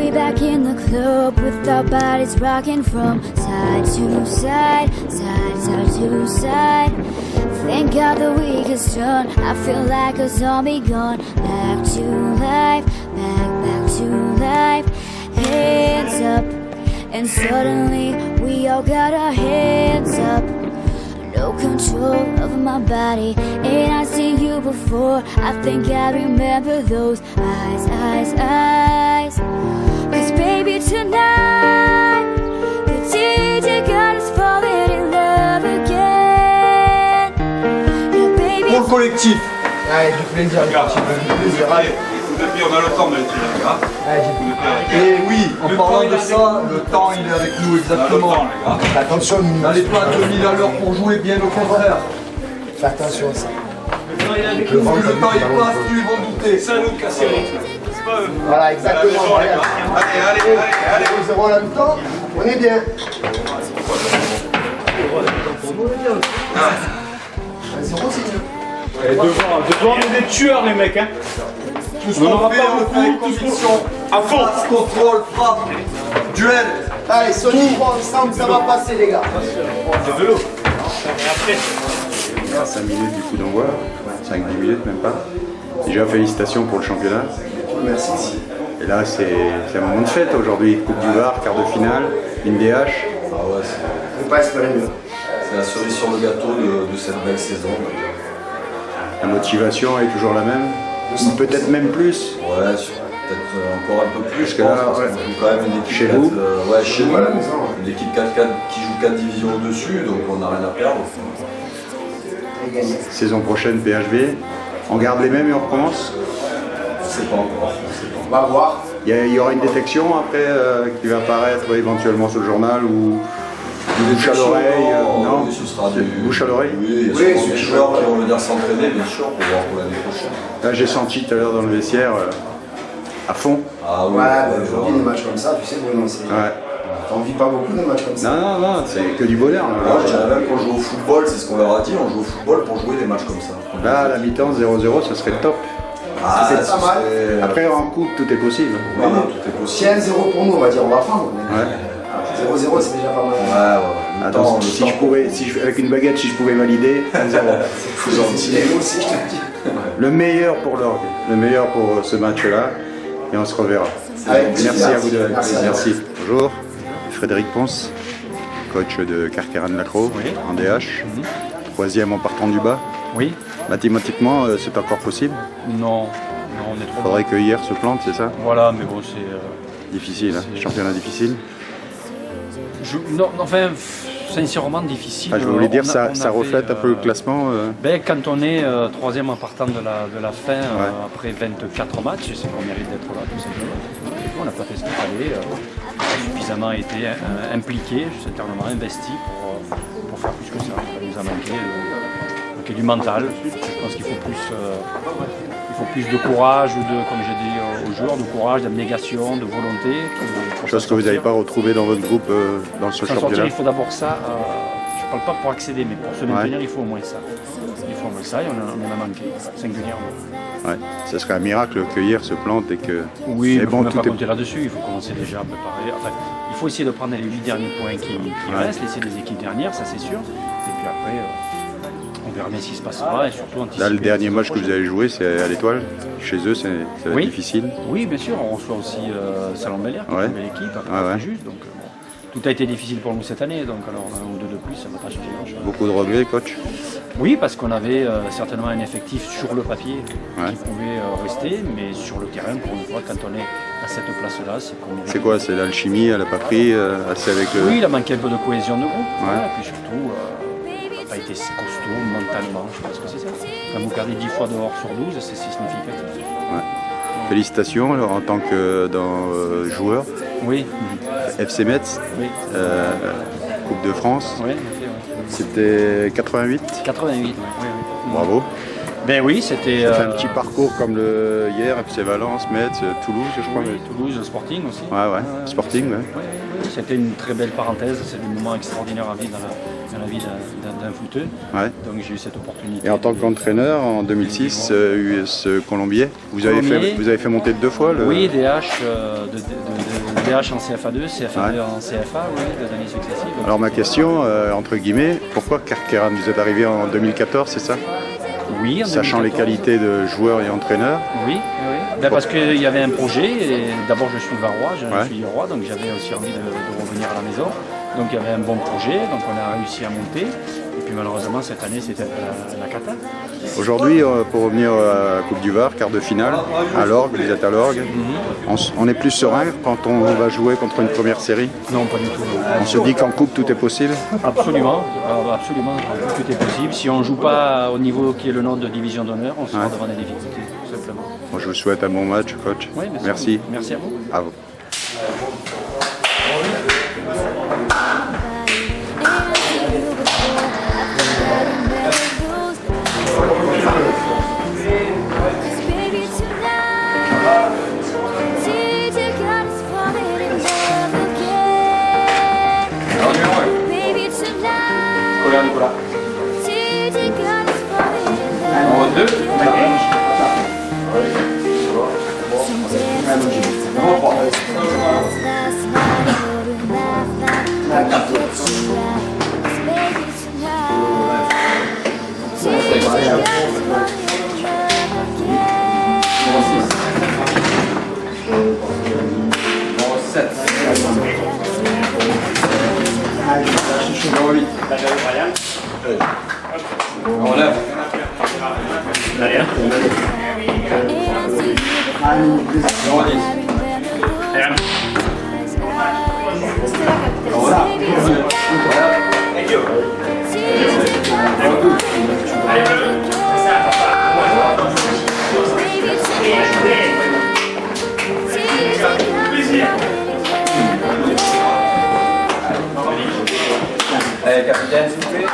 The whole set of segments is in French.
we back in the club with our bodies rocking from side to side, side to side. Thank God the week is done. I feel like a zombie gone back to life, back to life. Hands up, and suddenly we all got our hands up. No control of my body. Ain't I seen you before? I think I remember those eyes. 'Cause baby tonight, the DJ got us falling in love again. Yeah, baby. Pour le collectif. Allez, du plaisir, du plaisir. Allez, depuis on a le temps de le tirer, les gars. Allez, Et oui, en parlant de ça, le temps il est avec nous exactement. attention, N'allez pas à 2000 à l'heure pour jouer, bien au contraire. fais attention à ça. Le temps il passe, plus ils vont douter. C'est à nous de casser le rythme. C'est pas eux. Voilà, exactement. Regarde. Allez. 0-0 en même temps, on est bien. Zéro, c'est mieux. Et devant, on est des tueurs, les mecs, hein. Tout ce qu'on fait, on fait avec conviction. À fond. Passe, contrôle, frappe, duel. Allez, solide, ensemble, ça va passer, les gars. C'est de l'eau. 5 minutes du coup d'envoi, 5-10 minutes même pas. Déjà félicitations pour le championnat. Merci. Et là c'est un moment de fête aujourd'hui, Coupe du Var, quart de finale, une DH. Ah ouais, On peut pas espérer mieux. c'est la cerise sur le gâteau de cette belle saison. La motivation est toujours la même, ou peut-être même plus. Ouais, peut-être encore un peu plus. Parce que là, parce ouais. qu'on joue quand même une équipe Chez vous ouais, chez nous. à la maison, ouais. Une équipe 4-4 qui joue 4 divisions au-dessus, donc on n'a rien à perdre. Et gagner. Saison prochaine PHV, on garde les mêmes et on recommence. On sait pas encore. On va voir. Il y aura une détection après qui va apparaître éventuellement sur le journal ou du bouche à l'oreille. Non, oui, ce sera du bouche à l'oreille. Oui, il y a Oui, sûrement des c'est joueurs qui vont venir s'entraîner, bien sûr, pour voir pour l'année prochaine. Là j'ai senti tout à l'heure dans le vestiaire à fond. Ah oui, Ouais, bah, ouais, aujourd'hui, des matchs comme ça, tu sais, Bruno, c'est. Ouais. T'en vis pas beaucoup de matchs comme ça. Non, c'est que du bonheur. Là. Moi, je dirais même qu'on joue au football, c'est ce qu'on leur a dit, on joue au football pour jouer des matchs comme ça. Là, à la mi-temps, 0-0, ce serait top. Ah, c'est ce pas mal. serait- Après, en coupe, tout est possible. Oui, tout est possible. Tiens, 0 pour nous, on va dire, on va prendre. Ouais. 0-0, c'est déjà pas mal. Ouais. Attends, avec une baguette, si je pouvais valider, 0. C'est gentil. Moi aussi, je te le dis. Le meilleur pour l'orgue, le meilleur pour ce match-là, et on se reverra. Avec Merci plaisir. à vous deux. Merci. Bonjour, Frédéric Ponce, coach de Carqueiranne-Lacroix en DH, troisième en partant du bas. Oui. Mathématiquement, c'est encore possible. Non, on est trop Faudrait que hier se plante, c'est ça? Voilà, mais bon, c'est... Difficile, hein, championnat difficile. Non, enfin, sincèrement difficile. Ah, je voulais dire, On ça avait, reflète un peu le classement. Ben, quand on est troisième en partant de la fin, Ouais. après 24 matchs, c'est qu'on mérite d'être là, tout simplement. On n'a pas fait ce qu'il fallait. On a suffisamment été impliqué, certainement investi pour faire plus que ça. Ça nous a manqué du mental. Je pense qu'il faut plus de courage, comme j'ai dit aux joueurs, de courage, d'abnégation, de volonté. Chose que vous n'avez pas retrouvée dans votre groupe dans ce Pour s'en sortir, championnat. il faut d'abord ça. Je ne parle pas pour accéder, mais pour se maintenir, Ouais. il faut au moins ça. Il faut au moins ça et on en a manqué, singulièrement. Ouais. Ce serait un miracle que hier se plante et que. Oui, mais mais bon, il ne faut tout même pas est. compter là-dessus, il faut commencer déjà à préparer. Enfin, il faut essayer de prendre les 8 derniers points qui restent, laisser les équipes dernières, ça c'est sûr. Et puis après, on verra bien ce qui se passera et surtout anticiper. Là, le dernier la match saison que vous avez joué, c'est à l'Étoile. Chez eux, ça va Oui. être difficile. Oui, bien sûr, on reçoit aussi Salon Bel Air, qui est Ouais. une belle équipe, Ouais, ouais. juste. Donc, bon, tout a été difficile pour nous cette année, donc alors un ou deux de plus, ça ne va pas changer grand-chose. Beaucoup de regrets, coach. Oui, parce qu'on avait certainement un effectif sur le papier Ouais. qui pouvait rester, mais sur le terrain, pour une fois, quand on est à cette place-là, c'est qu'on mérite. C'est quoi? C'est l'alchimie, elle n'a pas pris assez avec le. Oui, il a manqué un peu de cohésion de groupe, Ouais. voilà, et puis surtout, il n'a pas été si costaud mentalement, je pense que c'est ça. Quand vous perdez 10 fois dehors sur 12, c'est significatif. Félicitations alors, en tant que joueur. Oui, FC Metz, oui, Coupe de France. oui, ok, ouais. C'était 88. 88, oui, oui. Bravo. Ben oui, c'était Ça fait un petit parcours comme le hier, FC Valence, Metz, Toulouse, je crois. Toulouse, Sporting aussi. Ouais. Sporting, ouais. Oui, c'était une très belle parenthèse, c'est des moments extraordinaires à vivre dans la vie d'un footeux. Ouais. Donc j'ai eu cette opportunité. Et en tant qu'entraîneur, en 2006, US Colombier, vous avez Colombier. fait monter 2 fois le. Oui, DH de DH en CFA2, CFA2 en CFA, oui, 2 années successives. Alors ma question, entre guillemets, pourquoi Carqueiranne? Vous êtes arrivé en 2014, c'est ça? Oui, en Sachant les 2014. qualités de joueur et entraîneur. Oui, oui. Ben, parce qu'il y avait un projet, et d'abord je suis varois, je Ouais. suis roi, donc j'avais aussi envie de revenir à la maison. Donc il y avait un bon projet, donc on a réussi à monter. Et puis malheureusement cette année c'était la cata. Aujourd'hui, pour revenir à la Coupe du Var, quart de finale, à l'orgue, vous êtes à l'orgue. On est plus serein quand on va jouer contre une première série. Non, pas du tout. On se dit qu'en Coupe tout est possible. Absolument, absolument, tout est possible. Si on ne joue pas au niveau qui est le nom de division d'honneur, on sera Ouais. devant des difficultés, tout simplement. Bon, je vous souhaite un bon match, coach. Oui, Merci. Merci à vous. À vous. Nicolas, Nicolas. En 2. En 7. En 8. En 9. En 10. Allez, capitaine, s'il vous plaît.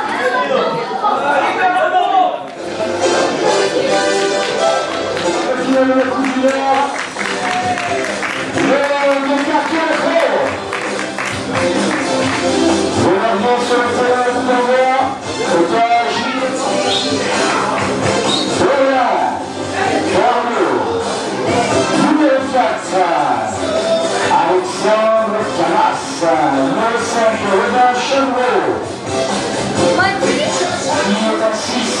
Alexandre Canassa, le 5 Chevreau. Il est à 6